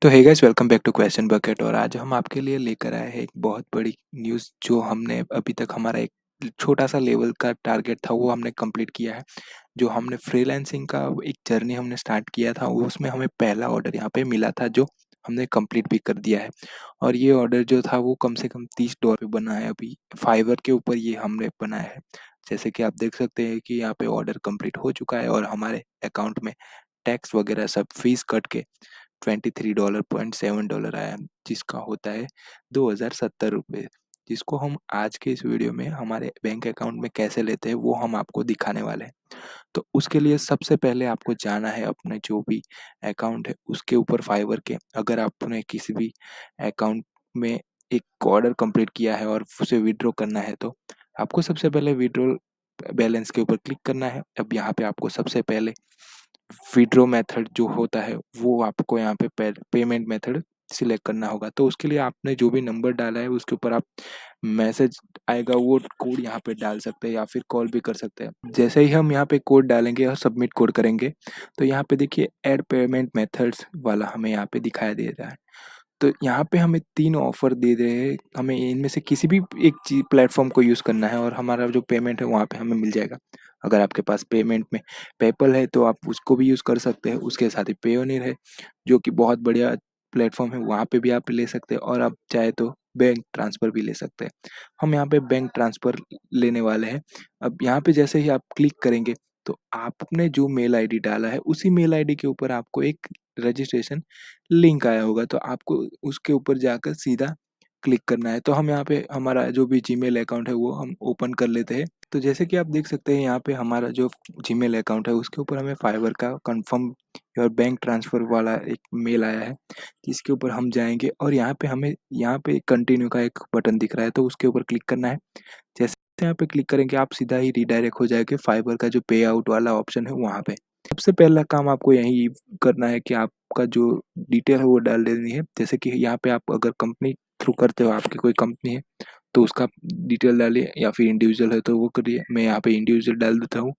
तो hey guys welcome back to question bucket और आज हम आपके लिए लेकर आए हैं एक बहुत बड़ी न्यूज़ जो हमने अभी तक हमारा एक छोटा-सा लेवल का टारगेट था वो हमने कंप्लीट किया है। जो हमने फ्रीलांसिंग का एक जर्नी हमने स्टार्ट किया था वो उसमें हमें पहला ऑर्डर यहाँ पे मिला था जो हमने कंप्लीट भी कर दिया है। और ये ऑर्डर जो था वो कम से कम $30 पे बना है अभी फाइवर के ऊपर ये हमने बनाया है। जैसे कि आप देख सकते हैं कि यहाँ पे ऑर्डर कंप्लीट हो चुका है और हमारे अकाउंट में टैक्स वगैरह सब फीस कट के $23.7 आया, जिसका होता है ₹2070, जिसको हम आज के इस वीडियो में हमारे बैंक अकाउंट में कैसे लेते हैं वो हम आपको दिखाने वाले हैं। तो उसके लिए सबसे पहले आपको जाना है अपने जो भी अकाउंट है उसके ऊपर फाइवर के। अगर आपने किसी भी अकाउंट में एक ऑर्डर कंप्लीट किया है और उसे विथड्रॉ करना है तो आपको सबसे पहले विथड्रॉ बैलेंस के ऊपर क्लिक करना है। अब यहाँ पे आपको सबसे पहले विथड्रॉ मेथड जो होता है वो आपको यहाँ पे पेमेंट मेथड सिलेक्ट करना होगा। तो उसके लिए आपने जो भी नंबर डाला है उसके ऊपर आप मैसेज आएगा वो कोड यहाँ पे डाल सकते हैं या फिर कॉल भी कर सकते हैं। जैसे ही हम यहाँ पे कोड डालेंगे और सबमिट कोड करेंगे तो यहाँ पे देखिए ऐड पेमेंट मेथड्स वाला हमें यहाँ पे दिखाई दे रहा है। तो यहाँ पे हमें 3 ऑफ़र दे रहे हैं, हमें इनमें से किसी भी एक प्लेटफ़ॉर्म को यूज़ करना है और हमारा जो पेमेंट है वहाँ पे हमें मिल जाएगा। अगर आपके पास पेमेंट में पेपैल है तो आप उसको भी यूज़ कर सकते हैं, उसके साथ ही पेयोनियर है, जो कि बहुत बढ़िया प्लेटफ़ॉर्म है, वहाँ पे भी आप ले सकते हैं और आप चाहे तो बैंक ट्रांसफ़र भी ले सकते हैं। हम यहाँ पे बैंक ट्रांसफ़र लेने वाले हैं। अब यहाँ पे जैसे ही आप क्लिक करेंगे, तो आपने जो मेल आईडी डाला है, उसी मेल आईडी के ऊपर आपको एक रजिस्ट्रेशन लिंक आया होगा, तो आपको उसके ऊपर जाकर सीधा क्लिक करना है। तो हम यहाँ पे हमारा जो भी जीमेल अकाउंट है वो हम ओपन कर लेते हैं। तो जैसे कि आप देख सकते हैं यहाँ पे हमारा जो जीमेल अकाउंट है उसके ऊपर हमें फाइवर का कन्फर्म योर बैंक ट्रांसफ़र वाला एक मेल आया है, जिसके ऊपर हम जाएँगे और यहाँ पे हमें यहाँ पे कंटिन्यू का एक बटन दिख रहा है तो उसके ऊपर क्लिक करना है। जैसे यहाँ पे क्लिक करेंगे आप सीधा ही रिडायरेक्ट हो जाएँगे फाइबर का जो पे आउट वाला ऑप्शन है वहाँ पे। सबसे पहला काम आपको यही करना है कि आपका जो डिटेल है वो डाल देनी है। जैसे कि यहाँ पे आप अगर कंपनी थ्रू करते हो, आपकी कोई कंपनी है, तो उसका डिटेल डालिए या फिर इंडिविजुअल है तो वो करिए। मैं यहाँ पे इंडिविजुअल डाल देता हूँ।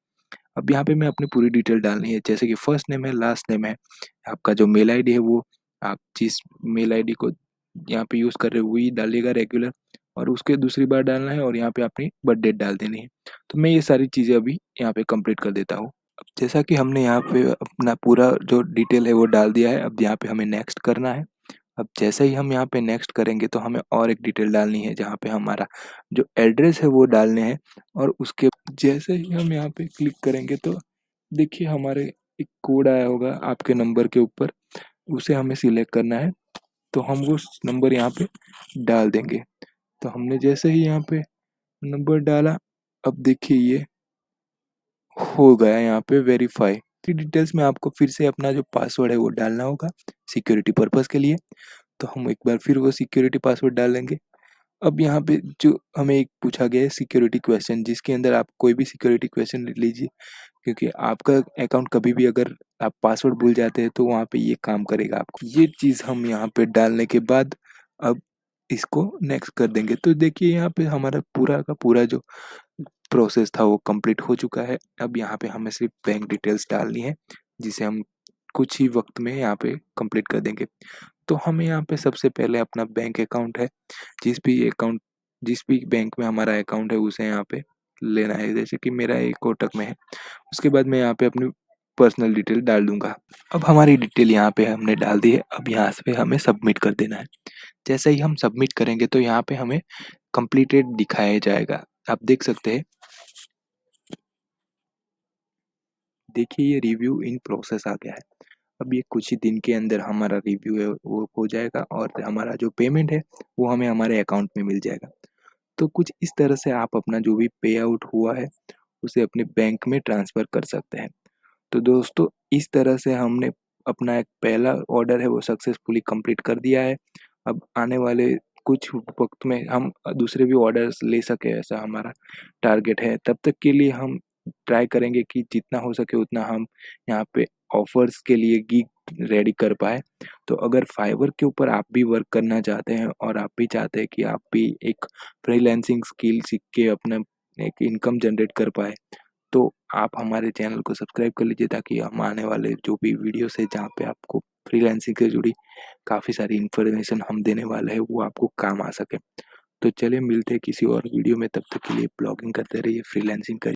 अब यहाँ पे मैं अपनी पूरी डिटेल डालनी है, जैसे कि फर्स्ट नेम है, लास्ट नेम है, आपका जो मेल आईडी है वो आप जिस मेल आईडी को यहाँ पे यूज़ कर रहे हो वही डालिएगा रेगुलर और उसके दूसरी बार डालना है और यहाँ पे अपनी बर्थ डेट डाल देनी है। तो मैं ये सारी चीज़ें अभी यहाँ पे कंप्लीट कर देता हूँ। अब जैसा कि हमने यहाँ पे अपना पूरा जो डिटेल है वो डाल दिया है, अब यहाँ पे हमें नेक्स्ट करना है। अब जैसे ही हम यहाँ पे नेक्स्ट करेंगे तो हमें और एक डिटेल डालनी है जहाँ पे हमारा जो एड्रेस है वो डालने हैं और उसके जैसे ही हम यहाँ पे क्लिक करेंगे तो देखिए हमारे एक कोड आया होगा आपके नंबर के ऊपर, उसे हमें सिलेक्ट करना है। तो हम वो नंबर यहाँ पे डाल देंगे। तो हमने जैसे ही यहाँ पे नंबर डाला, अब देखिए ये हो गया यहाँ पे वेरीफाई। फिर डिटेल्स में आपको फिर से अपना जो पासवर्ड है वो डालना होगा सिक्योरिटी पर्पज़ के लिए। तो हम एक बार फिर वो सिक्योरिटी पासवर्ड डालेंगे। अब यहाँ पे जो हमें एक पूछा गया है सिक्योरिटी क्वेश्चन, जिसके अंदर आप कोई भी सिक्योरिटी क्वेश्चन लिख लीजिए, क्योंकि आपका अकाउंट कभी भी अगर आप पासवर्ड भूल जाते हैं तो वहाँ पे ये काम करेगा आपको। ये चीज़ हम यहाँ पे डालने के बाद अब इसको नेक्स्ट कर देंगे। तो देखिए यहाँ पे हमारा पूरा का पूरा जो प्रोसेस था वो कंप्लीट हो चुका है। अब यहाँ पे हमें सिर्फ बैंक डिटेल्स डालनी है, जिसे हम कुछ ही वक़्त में यहाँ पे कंप्लीट कर देंगे। तो हमें यहाँ पे सबसे पहले अपना बैंक अकाउंट है, जिस भी बैंक में हमारा अकाउंट है उसे यहाँ पे लेना है। जैसे कि मेरा ये कोटक में है, उसके बाद मैं यहाँ पे अपनी पर्सनल डिटेल डाल दूँगा। अब हमारी डिटेल यहाँ पे हमने डाल दी है, अब यहाँ से हमें सबमिट कर देना है। जैसे ही हम सबमिट करेंगे तो यहाँ पे हमें कंप्लीटेड दिखाया जाएगा। आप देख सकते हैं, देखिए ये रिव्यू इन प्रोसेस आ गया है। अब ये कुछ ही दिन के अंदर हमारा रिव्यू है वो हो जाएगा और हमारा जो पेमेंट है वो हमें हमारे अकाउंट में मिल जाएगा। तो कुछ इस तरह से आप अपना जो भी पे आउट हुआ है उसे अपने बैंक में ट्रांसफ़र कर सकते हैं। तो दोस्तों इस तरह से हमने अपना एक पहला ऑर्डर है वो सक्सेसफुली कंप्लीट कर दिया है। अब आने वाले कुछ वक़्त में हम दूसरे भी ऑर्डर्स ले सकें, ऐसा हमारा टारगेट है। तब तक के लिए हम ट्राई करेंगे कि जितना हो सके उतना हम यहाँ पे ऑफ़र्स के लिए गिग रेडी कर पाएँ। तो अगर फाइवर के ऊपर आप भी वर्क करना चाहते हैं और आप भी चाहते हैं कि आप भी एक फ्रीलांसिंग स्किल सीख के अपना एक इनकम जनरेट कर पाएँ, तो आप हमारे चैनल को सब्सक्राइब कर लीजिए ताकि हम आने वाले जो भी वीडियोस है जहाँ पे आपको फ्रीलांसिंग से जुड़ी काफ़ी सारी इन्फॉर्मेशन हम देने वाले हैं, वो आपको काम आ सके। तो चलिए मिलते हैं किसी और वीडियो में, तब तक के लिए ब्लॉगिंग करते रहिए, फ्रीलांसिंग करिए।